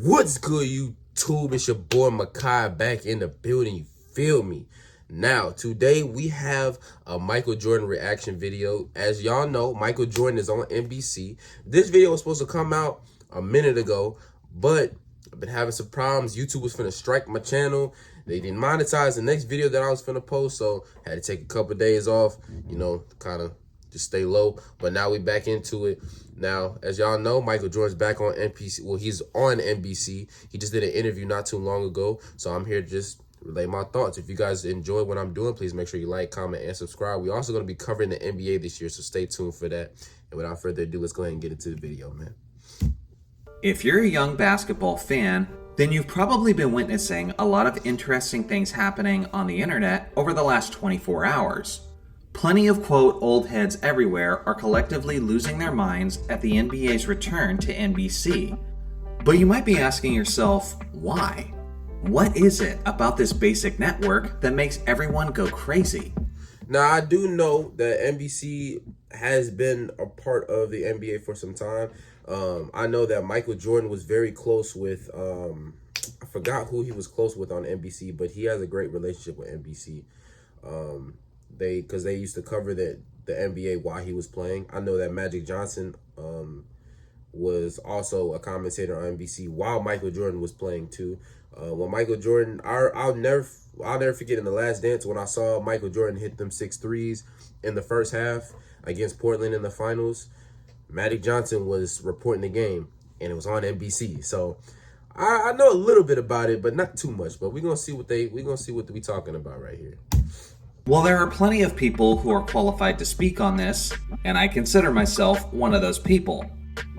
What's good, YouTube? It's your boy Mekhi back in the building. You feel me? Now, today we have a Michael Jordan reaction video. As y'all know, Michael Jordan is on NBC. This video was supposed to come out a minute ago, but I've been having some problems. YouTube was finna strike my channel. They didn't monetize the next video that I was finna post, so I had to take a couple of days off, kind of just stay low. But now we back into it. Now, as y'all know, Michael Jordan's back on NBC. Well, he's on NBC. He just did an interview not too long ago. So I'm here to just relay my thoughts. If you guys enjoy what I'm doing, please make sure you like, comment, and subscribe. We're also going to be covering the NBA this year, so stay tuned for that. And without further ado, let's go ahead and get into the video, man. If you're a young basketball fan, then you've probably been witnessing a lot of interesting things happening on the internet over the last 24 hours. Plenty of, quote, old heads everywhere are collectively losing their minds at the NBA's return to NBC. But you might be asking yourself, why? What is it about this basic network that makes everyone go crazy? Now, I do know that NBC has been a part of the NBA for some time. I know that Michael Jordan was very close with, I forgot who he was close with on NBC, but he has a great relationship with NBC. Because they used to cover the NBA while he was playing. I know that Magic Johnson was also a commentator on NBC while Michael Jordan was playing too. When Michael Jordan, I'll never forget in The Last Dance when I saw Michael Jordan hit them 6 threes in the first half against Portland in the finals. Magic Johnson was reporting the game, and it was on NBC. So I know a little bit about it, but not too much. But we're gonna see what we talking about right here. Well, there are plenty of people who are qualified to speak on this, and I consider myself one of those people.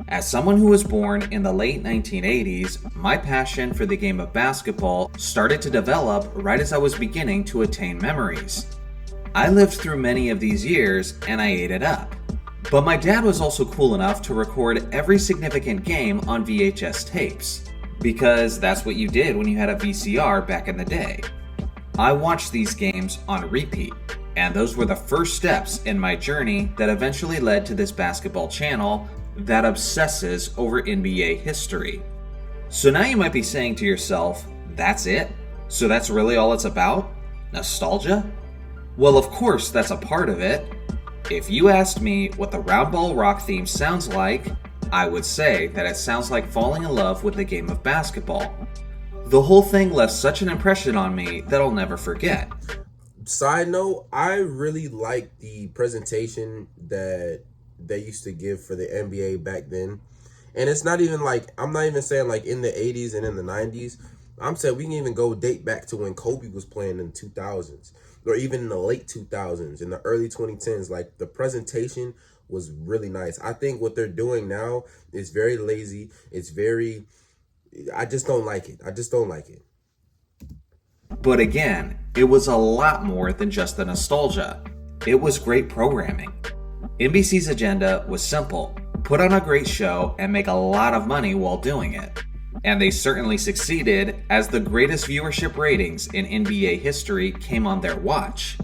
As someone who was born in the late 1980s, my passion for the game of basketball started to develop right as I was beginning to attain memories. I lived through many of these years, and I ate it up. But my dad was also cool enough to record every significant game on VHS tapes, because that's what you did when you had a VCR back in the day. I watched these games on repeat, and those were the first steps in my journey that eventually led to this basketball channel that obsesses over NBA history. So now you might be saying to yourself, that's it? So that's really all it's about? Nostalgia? Well, of course that's a part of it. If you asked me what the Round Ball Rock theme sounds like, I would say that it sounds like falling in love with the game of basketball. The whole thing left such an impression on me that I'll never forget. Side note, I really like the presentation that they used to give for the NBA back then. And it's not even like, I'm not even saying like in the 80s and in the 90s. I'm saying we can even go date back to when Kobe was playing in the 2000s. Or even in the late 2000s, in the early 2010s. Like, the presentation was really nice. I think what they're doing now is very lazy. It's very... I just don't like it. But again, it was a lot more than just the nostalgia. It was great programming. NBC's agenda was simple: put on a great show and make a lot of money while doing it. And they certainly succeeded, as the greatest viewership ratings in NBA history came on their watch.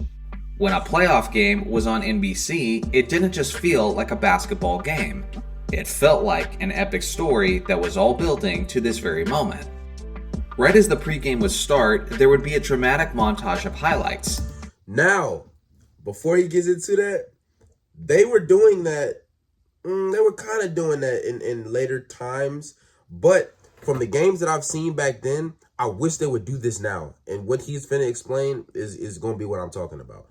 When a playoff game was on NBC, it didn't just feel like a basketball game. It felt like an epic story that was all building to this very moment. Right as the pregame would start, there would be a dramatic montage of highlights. Now, before he gets into that, they were doing that. They were kind of doing that in later times. But from the games that I've seen back then, I wish they would do this now. And what he's finna explain is going to be what I'm talking about.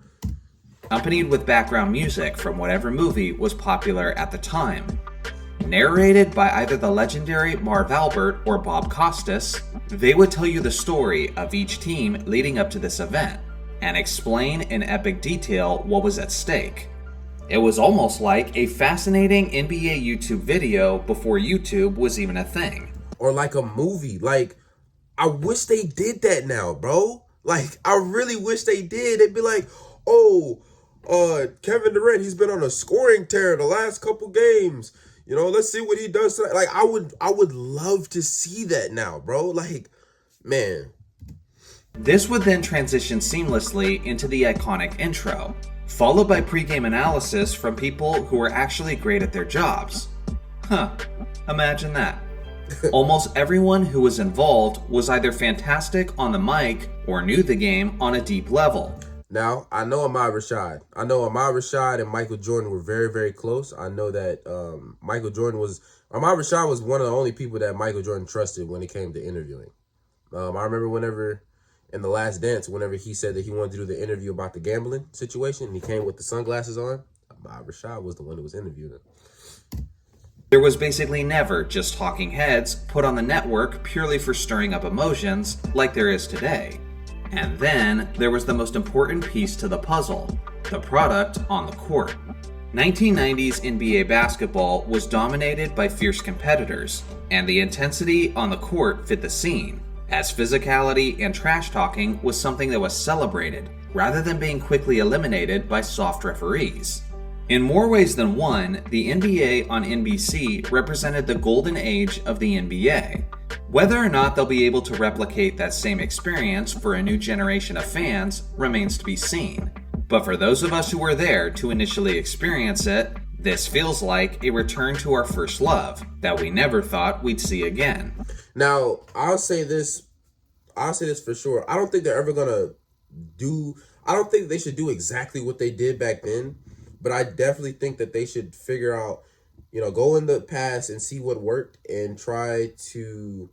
Accompanied with background music from whatever movie was popular at the time. Narrated by either the legendary Marv Albert or Bob Costas, they would tell you the story of each team leading up to this event, and explain in epic detail what was at stake. It was almost like a fascinating NBA YouTube video before YouTube was even a thing. Or like a movie. Like, I wish they did that now, bro. Like, I really wish they did. They'd be like, oh, Kevin Durant, he's been on a scoring tear the last couple games. Let's see what he does tonight. Like, I would love to see that now, bro. Like, man. This would then transition seamlessly into the iconic intro, followed by pregame analysis from people who were actually great at their jobs. Imagine that. Almost everyone who was involved was either fantastic on the mic or knew the game on a deep level. Now, I know Ahmad Rashad. I know Ahmad Rashad and Michael Jordan were very, very close. I know that Ahmad Rashad was one of the only people that Michael Jordan trusted when it came to interviewing. I remember whenever, in The Last Dance, whenever he said that he wanted to do the interview about the gambling situation, and he came with the sunglasses on, Ahmad Rashad was the one who was interviewing him. There was basically never just talking heads put on the network purely for stirring up emotions like there is today. And then there was the most important piece to the puzzle, the product on the court. 1990s NBA basketball was dominated by fierce competitors, and the intensity on the court fit the scene, as physicality and trash talking was something that was celebrated, rather than being quickly eliminated by soft referees. In more ways than one, the NBA on NBC represented the golden age of the NBA. Whether or not they'll be able to replicate that same experience for a new generation of fans remains to be seen. But for those of us who were there to initially experience it, this feels like a return to our first love that we never thought we'd see again. Now, I'll say this for sure. I don't think they're ever gonna I don't think they should do exactly what they did back then, but I definitely think that they should figure out, go in the past and see what worked and try to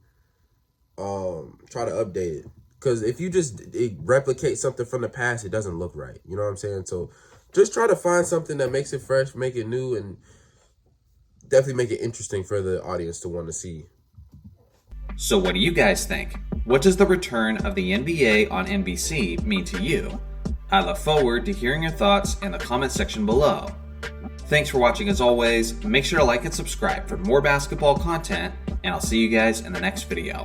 update it. Because if you just replicate something from the past, it doesn't look right. You know what I'm saying? So just try to find something that makes it fresh, make it new, and definitely make it interesting for the audience to want to see. So what do you guys think? What does the return of the NBA on NBC mean to you? I look forward to hearing your thoughts in the comment section below. Thanks for watching as always. Make sure to like and subscribe for more basketball content, and I'll see you guys in the next video.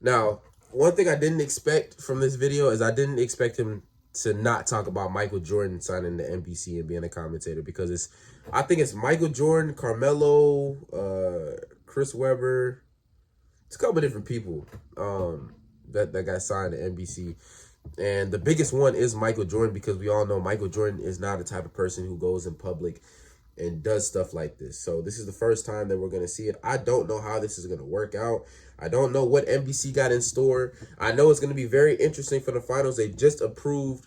Now, one thing I didn't expect from this video is I didn't expect him to not talk about Michael Jordan signing to NBC and being a commentator, because I think it's Michael Jordan, Carmelo, Chris Webber. It's a couple of different people that got signed to NBC. And the biggest one is Michael Jordan, because we all know Michael Jordan is not the type of person who goes in public and does stuff like this. So this is the first time that we're going to see it. I don't know how this is going to work out. I don't know what NBC got in store. I know it's going to be very interesting for the finals. They just approved,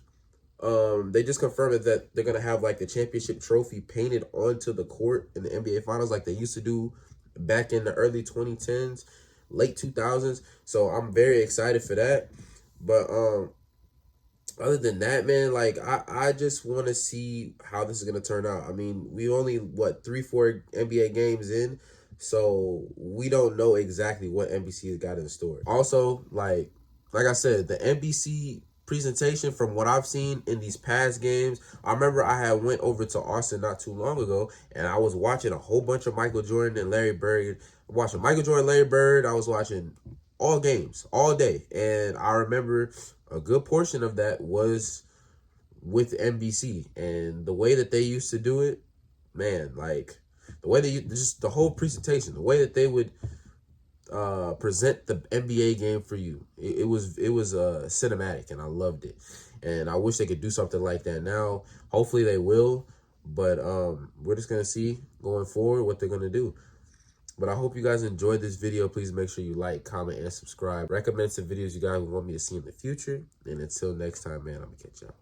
they just confirmed that they're going to have like the championship trophy painted onto the court in the NBA finals like they used to do back in the early 2010s, late 2000s. So I'm very excited for that. But other than that, man, like I just want to see how this is going to turn out. I mean, we only, 3-4 NBA games in, so we don't know exactly what NBC has got in store. Also, like I said, the NBC presentation, from what I've seen in these past games, I remember I had went over to Austin not too long ago, and I was watching a whole bunch of Michael Jordan and Larry Bird. Watching Michael Jordan, Larry Bird, I was watching all games, all day. And I remember a good portion of that was with NBC. And the way that they used to do it, man, like the way just the whole presentation, the way that they would present the NBA game for you, it was cinematic, and I loved it. And I wish they could do something like that now. Hopefully they will, but we're just gonna see going forward what they're gonna do. But I hope you guys enjoyed this video. Please make sure you like, comment, and subscribe. Recommend some videos you guys want me to see in the future. And until next time, man, I'm gonna catch y'all.